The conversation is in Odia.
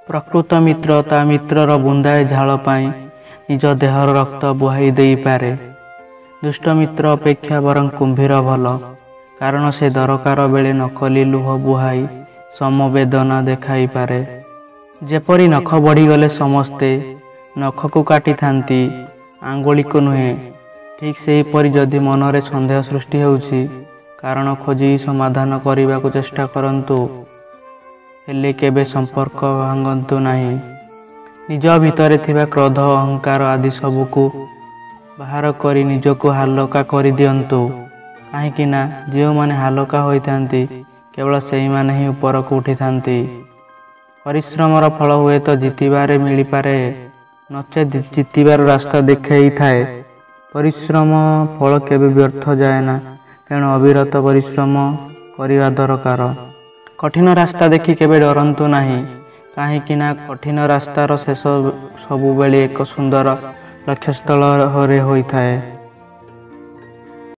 ପ୍ରକୃତ ମିତ୍ର ତା ମିତ୍ରର ବୁନ୍ଦାଏ ଝାଳ ପାଇଁ ନିଜ ଦେହର ରକ୍ତ ବୁହାଇ ଦେଇପାରେ। ଦୁଷ୍ଟ ମିତ୍ର ଅପେକ୍ଷା ବରଂ କୁମ୍ଭୀର ଭଲ, କାରଣ ସେ ଦରକାର ବେଳେ ନକଲି ଲୁହ ବୁହାଇ ସମବେଦନା ଦେଖାଇପାରେ। ଯେପରି ନଖ ବଢ଼ିଗଲେ ସମସ୍ତେ ନଖକୁ କାଟିଥାନ୍ତି, ଆଙ୍ଗୁଳିକୁ ନୁହେଁ, ଠିକ୍ ସେହିପରି ଯଦି ମନରେ ସନ୍ଦେହ ସୃଷ୍ଟି ହେଉଛି, କାରଣ ଖୋଜି ସମାଧାନ କରିବାକୁ ଚେଷ୍ଟା କରନ୍ତୁ, ହେଲେ କେବେ ସମ୍ପର୍କ ଭାଙ୍ଗନ୍ତୁ ନାହିଁ। ନିଜ ଭିତରେ ଥିବା କ୍ରୋଧ, ଅହଙ୍କାର ଆଦି ସବୁକୁ ବାହାର କରି ନିଜକୁ ହାଲକା କରିଦିଅନ୍ତୁ। କାହିଁକି ନା ଯେଉଁମାନେ ହାଲକା ହୋଇଥାନ୍ତି କେବଳ ସେହିମାନେ ହିଁ ଉପରକୁ ଉଠିଥାନ୍ତି। ପରିଶ୍ରମର ଫଳ ହୁଏତ ଜିତିବାରେ ମିଳିପାରେ, ନଚେତ୍ ଜିତିବାର ରାସ୍ତା ଦେଖାଇଥାଏ। ପରିଶ୍ରମ ଫଳ କେବେ ବ୍ୟର୍ଥ ଯାଏନା, ତେଣୁ ଅବିରତ ପରିଶ୍ରମ କରିବା ଦରକାର। କଠିନ ରାସ୍ତା ଦେଖି କେବେ ଡରନ୍ତୁ ନାହିଁ, କାହିଁକି ନା କଠିନ ରାସ୍ତାର ଶେଷ ସବୁବେଳେ ଏକ ସୁନ୍ଦର ଲକ୍ଷ୍ୟସ୍ଥଳରେ ହୋଇଥାଏ।